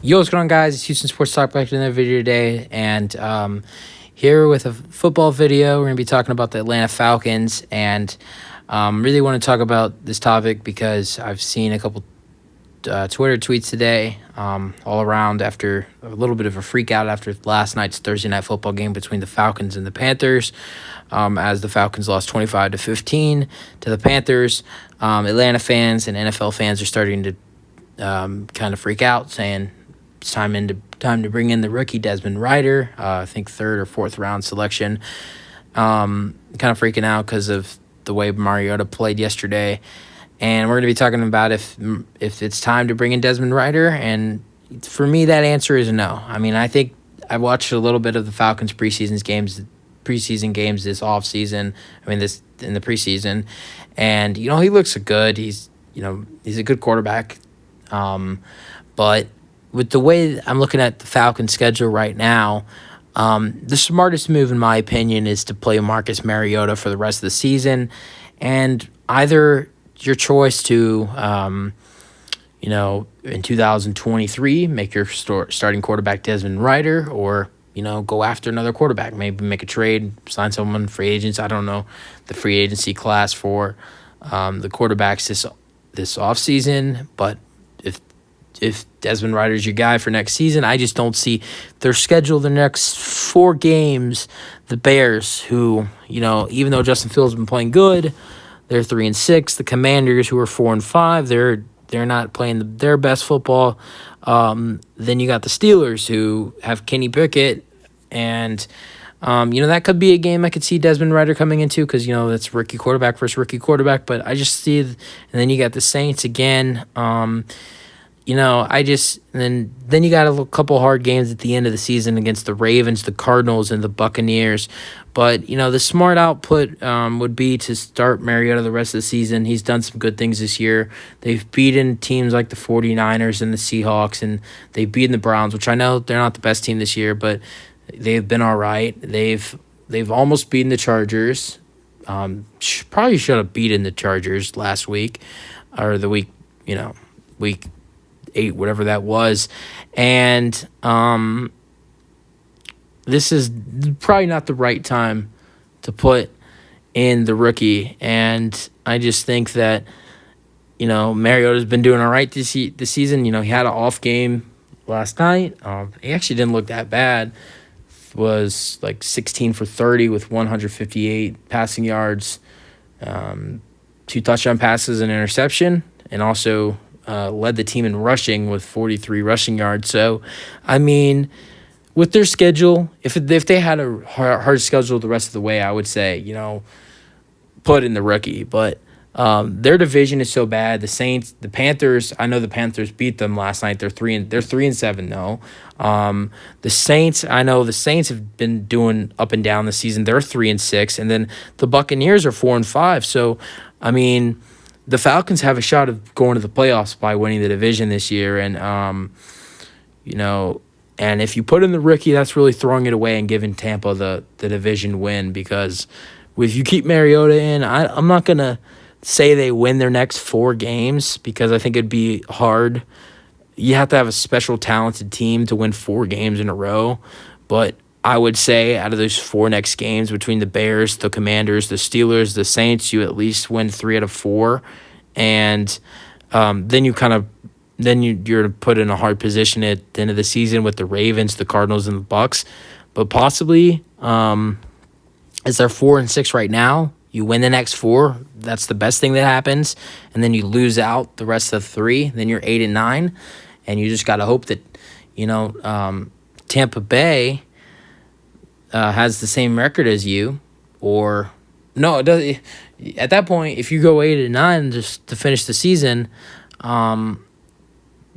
Yo, what's going on, guys? It's Houston Sports Talk back in another video today, and here with a football video. We're going to be talking about the Atlanta Falcons, and really want to talk about this topic because I've seen a couple Twitter tweets today all around after a little bit of a freak out after last night's Thursday night football game between the Falcons and the Panthers, as the Falcons lost 25-15 to the Panthers. Atlanta fans and NFL fans are starting to kind of freak out, saying it's time to bring in the rookie Desmond Ridder. I think third or fourth round selection. Kind of freaking out because of the way Mariota played yesterday, and we're going to be talking about if it's time to bring in Desmond Ridder. And for me, that answer is no. I mean, I think I watched a little bit of the Falcons preseason games this offseason. I mean, this in the preseason, and he looks good. He's a good quarterback. But with the way I'm looking at the Falcons schedule right now, the smartest move, in my opinion, is to play Marcus Mariota for the rest of the season. And either your choice to, in 2023, make your starting quarterback Desmond Ridder, or, go after another quarterback. Maybe make a trade, sign someone, free agents. I don't know the free agency class for the quarterbacks this offseason, but if Desmond Ridder's your guy for next season, I just don't see their schedule the next 4 games. The Bears, who, even though Justin Fields has been playing good, they're 3-6. The Commanders, who are 4-5, they're not playing their best football. Then you got the Steelers, who have Kenny Pickett, and that could be a game I could see Desmond Ridder coming into because, that's rookie quarterback versus rookie quarterback. But I just see, and then you got the Saints again. Then you got a couple hard games at the end of the season against the Ravens, the Cardinals, and the Buccaneers. But, the smart output would be to start Mariota the rest of the season. He's done some good things this year. They've beaten teams like the 49ers and the Seahawks, and they've beaten the Browns, which I know they're not the best team this year, but they've been all right. They've almost beaten the Chargers. Probably should have beaten the Chargers last week, or the week 8, whatever that was. And this is probably not the right time to put in the rookie. And I just think that, Mariota's been doing all right this season. He had an off game last night. He actually didn't look that bad. Was like 16 for 30 with 158 passing yards, 2 touchdown passes, and interception, and also led the team in rushing with 43 rushing yards. So, I mean, with their schedule, if they had a hard schedule the rest of the way, I would say, put in the rookie. But their division is so bad. The Saints, the Panthers, I know the Panthers beat them last night. They're 3-7 though. The Saints, I know the Saints have been doing up and down this season. They're 3-6, and then the Buccaneers are 4-5. So, I mean, the Falcons have a shot of going to the playoffs by winning the division this year. And, and if you put in the rookie, that's really throwing it away and giving Tampa the division win, because if you keep Mariota in, I'm not going to say they win their next 4 games, because I think it'd be hard. You have to have a special talented team to win 4 games in a row. But I would say out of those 4 next games between the Bears, the Commanders, the Steelers, the Saints, you at least win 3 out of 4. And then you're put in a hard position at the end of the season with the Ravens, the Cardinals, and the Bucs. But possibly, as they're 4-6 right now, you win the next 4. That's the best thing that happens. And then you lose out the rest of 3. Then you're 8-9, and you just got to hope that Tampa Bay has the same record as you, or no, it does. At that point, if you go 8-9 just to finish the season,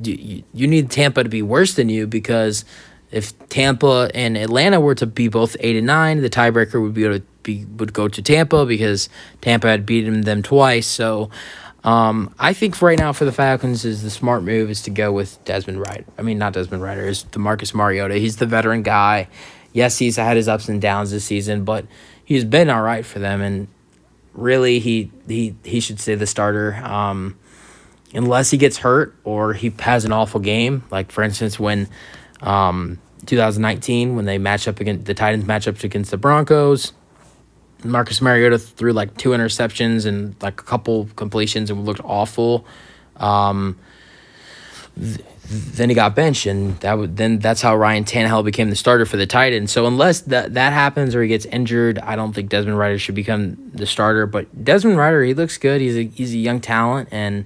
you need Tampa to be worse than you, because if Tampa and Atlanta were to be both 8-9, the tiebreaker would go to Tampa, because Tampa had beaten them twice. So I think right now for the Falcons, is the smart move is to go with Desmond Ridder. I mean, not Desmond Ridder, is Marcus Mariota. He's the veteran guy. Yes, he's had his ups and downs this season, but he's been all right for them. And really, he should stay the starter. unless he gets hurt or he has an awful game. Like, for instance, when 2019, when they match up against the Titans, match up against the Broncos, Marcus Mariota threw like 2 interceptions and like a couple completions and looked awful. Then he got benched, and that's how Ryan Tannehill became the starter for the Titans. So unless that happens or he gets injured, I don't think Desmond Ridder should become the starter. But Desmond Ridder, he looks good. He's a young talent, and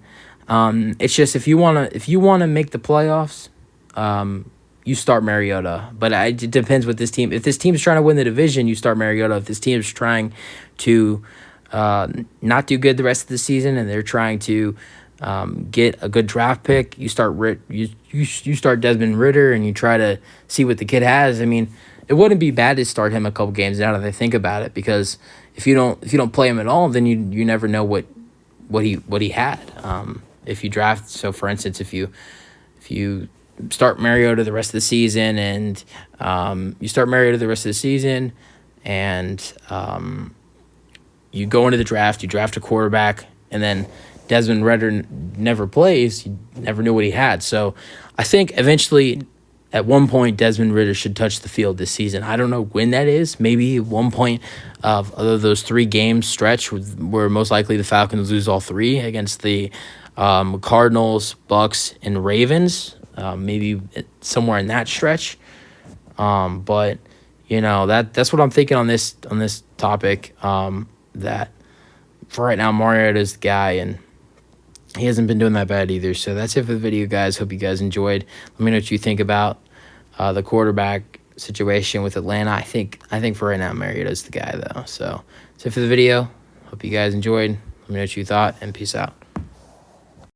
it's just if you wanna make the playoffs, you start Mariota. But it depends with this team. If this team's trying to win the division, you start Mariota. If this team's trying to not do good the rest of the season and they're trying to get a good draft pick, you start Desmond Ridder and you try to see what the kid has. I mean, it wouldn't be bad to start him a couple games now that I think about it, because if you don't play him at all, then you never know what he had. If you draft, so for instance, if you start Mariota the rest of the season and you go into the draft, you draft a quarterback, and then Desmond Ridder never plays, you never knew what he had. So I think eventually, at one point, Desmond Ridder should touch the field this season. I don't know when that is. Maybe at one point of those 3 games stretch where most likely the Falcons lose all 3 against the Cardinals, Bucks, and Ravens. Maybe somewhere in that stretch. But that's what I'm thinking on this topic. That for right now, Mariota is the guy, and he hasn't been doing that bad either. So that's it for the video, guys. Hope you guys enjoyed. Let me know what you think about the quarterback situation with Atlanta. I think for right now, Mariota is the guy, though. So that's it for the video. Hope you guys enjoyed. Let me know what you thought, and peace out.